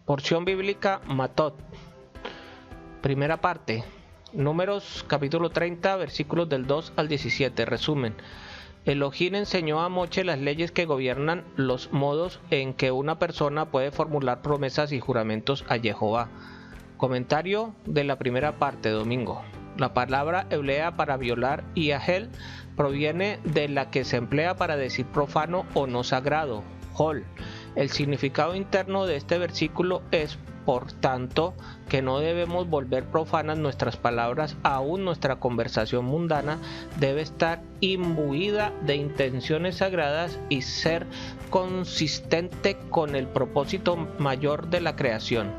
Porción bíblica Matot. Primera parte. Números capítulo 30, versículos del 2 al 17. Resumen. Elohim enseñó a Moche las leyes que gobiernan los modos en que una persona puede formular promesas y juramentos a Jehová. Comentario de la primera parte, domingo. La palabra hebrea para violar Yahel proviene de la que se emplea para decir profano o no sagrado, hol. El significado interno de este versículo es, por tanto, que no debemos volver profanas nuestras palabras, aún nuestra conversación mundana debe estar imbuida de intenciones sagradas y ser consistente con el propósito mayor de la creación,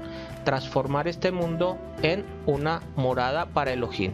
transformar este mundo en una morada para Elohim.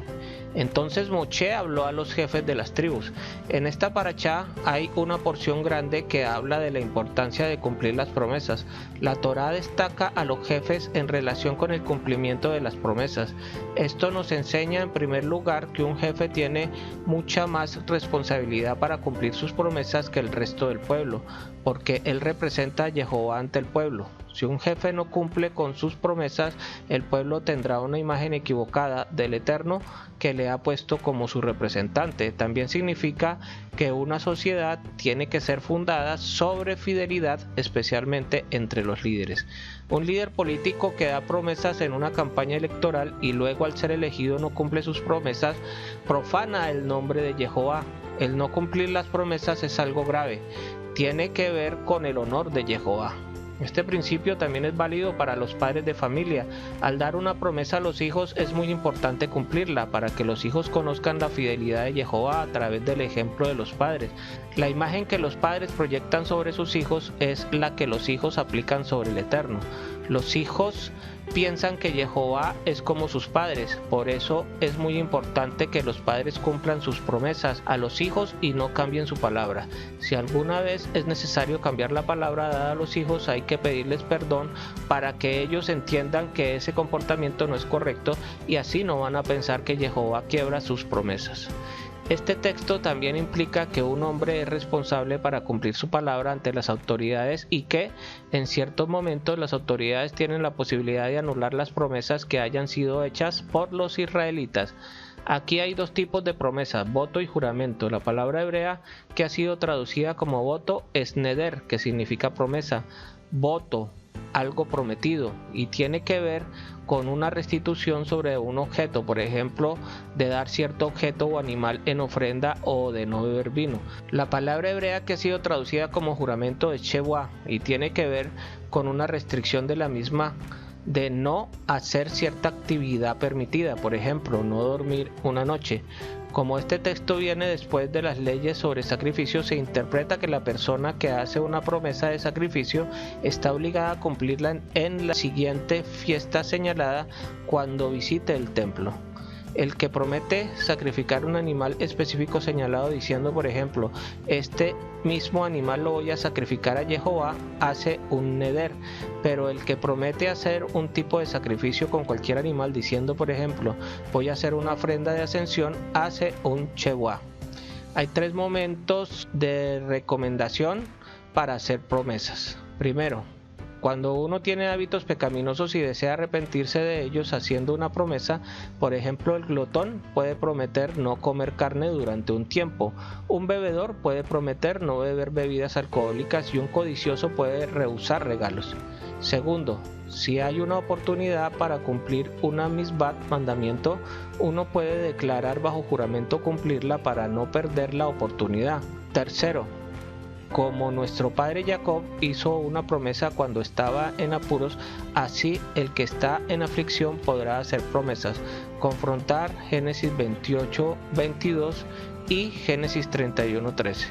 Entonces Moche habló a los jefes de las tribus. En esta parashá hay una porción grande que habla de la importancia de cumplir las promesas. La Torá destaca a los jefes en relación con el cumplimiento de las promesas. Esto nos enseña en primer lugar que un jefe tiene mucha más responsabilidad para cumplir sus promesas que el resto del pueblo, porque él representa a Jehová ante el pueblo. Si un jefe no cumple con sus promesas, el pueblo tendrá una imagen equivocada del Eterno que le ha puesto como su representante. También significa que una sociedad tiene que ser fundada sobre fidelidad, especialmente entre los líderes. Un líder político que da promesas en una campaña electoral y luego al ser elegido no cumple sus promesas, profana el nombre de Jehová. El no cumplir las promesas es algo grave. Tiene que ver con el honor de Jehová. Este principio también es válido para los padres de familia. Al dar una promesa a los hijos es muy importante cumplirla para que los hijos conozcan la fidelidad de Jehová a través del ejemplo de los padres. La imagen que los padres proyectan sobre sus hijos es la que los hijos aplican sobre el Eterno. Los hijos piensan que Jehová es como sus padres, por eso es muy importante que los padres cumplan sus promesas a los hijos y no cambien su palabra. Si alguna vez es necesario cambiar la palabra dada a los hijos, hay que pedirles perdón para que ellos entiendan que ese comportamiento no es correcto y así no van a pensar que Jehová quiebra sus promesas. Este texto también implica que un hombre es responsable para cumplir su palabra ante las autoridades y que, en ciertos momentos, las autoridades tienen la posibilidad de anular las promesas que hayan sido hechas por los israelitas. Aquí hay dos tipos de promesas, voto y juramento. La palabra hebrea que ha sido traducida como voto es neder, que significa promesa. Voto, algo prometido, y tiene que ver con una restitución sobre un objeto, por ejemplo, de dar cierto objeto o animal en ofrenda o de no beber vino. La palabra hebrea que ha sido traducida como juramento es shewa y tiene que ver con una restricción de la misma de no hacer cierta actividad permitida, por ejemplo, no dormir una noche. Como este texto viene después de las leyes sobre sacrificio, se interpreta que la persona que hace una promesa de sacrificio está obligada a cumplirla en la siguiente fiesta señalada cuando visite el templo. El que promete sacrificar un animal específico señalado diciendo, por ejemplo, este mismo animal lo voy a sacrificar a Jehová, hace un neder, pero el que promete hacer un tipo de sacrificio con cualquier animal diciendo, por ejemplo, voy a hacer una ofrenda de ascensión, hace un shewa. Hay tres momentos de recomendación para hacer promesas. Primero, cuando uno tiene hábitos pecaminosos y desea arrepentirse de ellos haciendo una promesa, por ejemplo, el glotón puede prometer no comer carne durante un tiempo, un bebedor puede prometer no beber bebidas alcohólicas y un codicioso puede rehusar regalos. Segundo, si hay una oportunidad para cumplir una misbat, mandamiento, uno puede declarar bajo juramento cumplirla para no perder la oportunidad. Tercero, como nuestro padre Jacob hizo una promesa cuando estaba en apuros, así el que está en aflicción podrá hacer promesas. Confrontar Génesis 28:22 y Génesis 31:13.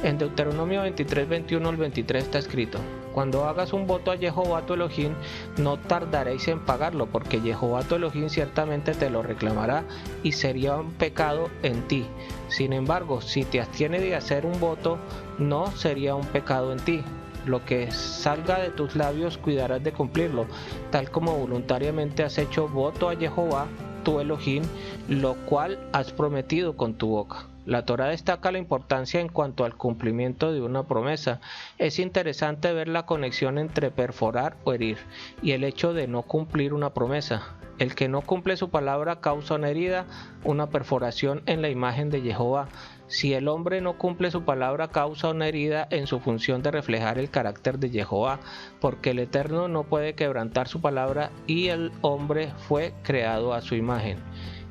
En Deuteronomio 23:21 al 23 está escrito: cuando hagas un voto a Jehová tu Elohim, no tardaréis en pagarlo, porque Jehová tu Elohim ciertamente te lo reclamará y sería un pecado en ti. Sin embargo, si te abstienes de hacer un voto, no sería un pecado en ti. Lo que salga de tus labios cuidarás de cumplirlo, tal como voluntariamente has hecho voto a Jehová tu Elohim, lo cual has prometido con tu boca. La Torá destaca la importancia en cuanto al cumplimiento de una promesa. Es interesante ver la conexión entre perforar o herir y el hecho de no cumplir una promesa. El que no cumple su palabra causa una herida, una perforación en la imagen de Jehová. Si el hombre no cumple su palabra, causa una herida en su función de reflejar el carácter de Jehová, porque el Eterno no puede quebrantar su palabra y el hombre fue creado a su imagen.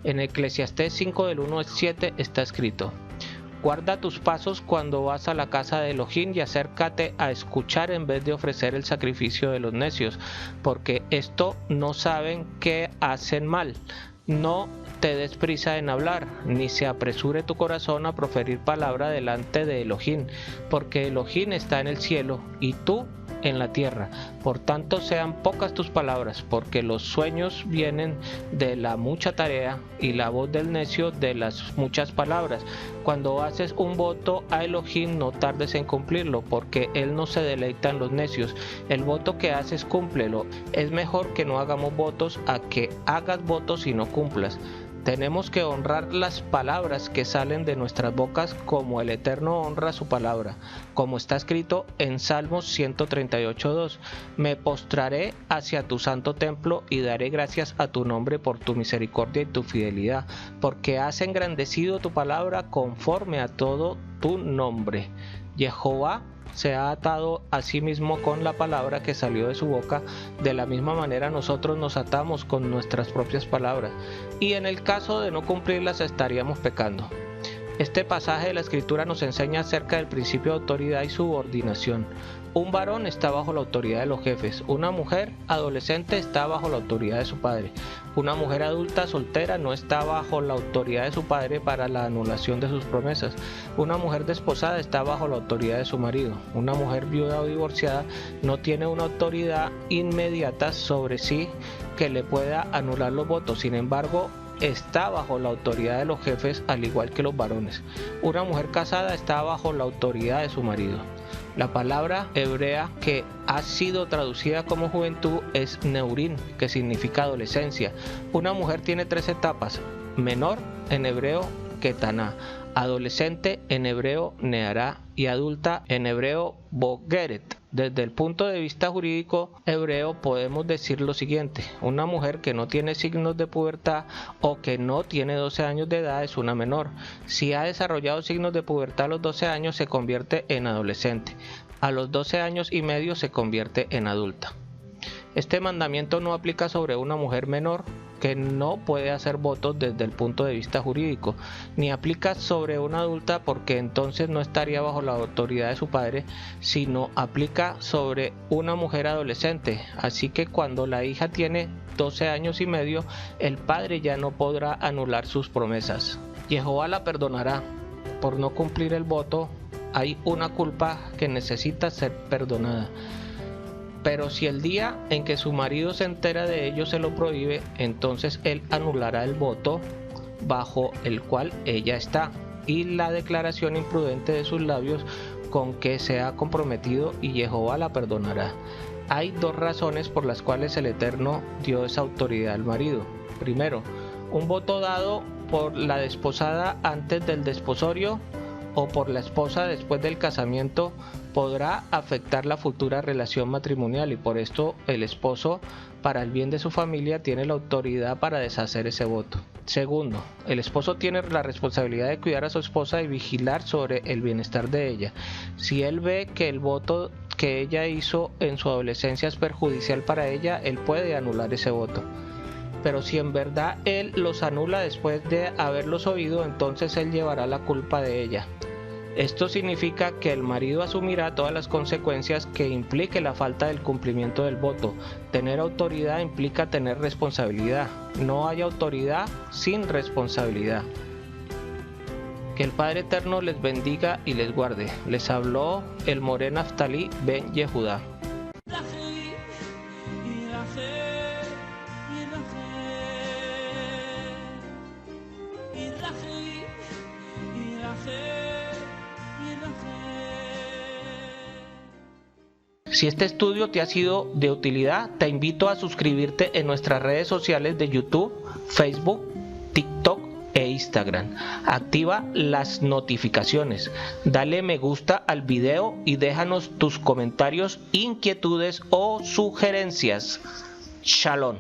En Eclesiastés 5 del 1 al 7 está escrito: guarda tus pasos cuando vas a la casa de Elohim y acércate a escuchar en vez de ofrecer el sacrificio de los necios, porque esto no saben que hacen mal. No te des prisa en hablar, ni se apresure tu corazón a proferir palabra delante de Elohim, porque Elohim está en el cielo y tú en la tierra. Por tanto, sean pocas tus palabras, porque los sueños vienen de la mucha tarea y la voz del necio de las muchas palabras. Cuando haces un voto a Elohim, no tardes en cumplirlo, porque él no se deleita en los necios. El voto que haces, cúmplelo. Es mejor que no hagamos votos a que hagas votos y no cumplas. Tenemos que honrar las palabras que salen de nuestras bocas como el Eterno honra su palabra, como está escrito en Salmos 138:2. Me postraré hacia tu santo templo y daré gracias a tu nombre por tu misericordia y tu fidelidad, porque has engrandecido tu palabra conforme a todo tu nombre. Jehová se ha atado a sí mismo con la palabra que salió de su boca. De la misma manera nosotros nos atamos con nuestras propias palabras, y en el caso de no cumplirlas estaríamos pecando. Este pasaje de la Escritura nos enseña acerca del principio de autoridad y subordinación. Un varón está bajo la autoridad de los jefes. Una mujer adolescente está bajo la autoridad de su padre. Una mujer adulta soltera no está bajo la autoridad de su padre para la anulación de sus promesas. Una mujer desposada está bajo la autoridad de su marido. Una mujer viuda o divorciada no tiene una autoridad inmediata sobre sí que le pueda anular los votos. Sin embargo, está bajo la autoridad de los jefes, al igual que los varones. Una mujer casada está bajo la autoridad de su marido. La palabra hebrea que ha sido traducida como juventud es neurín, que significa adolescencia. Una mujer tiene tres etapas: menor en hebreo ketaná, adolescente en hebreo neará y adulta en hebreo bogeret. Desde el punto de vista jurídico hebreo podemos decir lo siguiente: una mujer que no tiene signos de pubertad o que no tiene 12 años de edad es una menor. Si ha desarrollado signos de pubertad a los 12 años se convierte en adolescente. A los 12 años y medio se convierte en adulta. Este mandamiento no aplica sobre una mujer menor que no puede hacer votos desde el punto de vista jurídico, ni aplica sobre una adulta porque entonces no estaría bajo la autoridad de su padre, sino aplica sobre una mujer adolescente. Así que cuando la hija tiene 12 años y medio, el padre ya no podrá anular sus promesas. Jehová la perdonará por no cumplir el voto. Hay una culpa que necesita ser perdonada. Pero si el día en que su marido se entera de ello se lo prohíbe, entonces él anulará el voto bajo el cual ella está y la declaración imprudente de sus labios con que se ha comprometido, y Jehová la perdonará. Hay dos razones por las cuales el Eterno dio esa autoridad al marido. Primero, un voto dado por la desposada antes del desposorio o por la esposa después del casamiento podrá afectar la futura relación matrimonial, y por esto el esposo, para el bien de su familia, tiene la autoridad para deshacer ese voto. Segundo, el esposo tiene la responsabilidad de cuidar a su esposa y vigilar sobre el bienestar de ella. Si él ve que el voto que ella hizo en su adolescencia es perjudicial para ella, él puede anular ese voto. Pero si en verdad él los anula después de haberlos oído, entonces él llevará la culpa de ella. Esto significa que el marido asumirá todas las consecuencias que implique la falta del cumplimiento del voto. Tener autoridad implica tener responsabilidad. No hay autoridad sin responsabilidad. Que el Padre Eterno les bendiga y les guarde. Les habló el Moré Naftali ben Yehudá. Si este estudio te ha sido de utilidad, te invito a suscribirte en nuestras redes sociales de YouTube, Facebook, TikTok e Instagram. Activa las notificaciones, dale me gusta al video y déjanos tus comentarios, inquietudes o sugerencias. Shalom.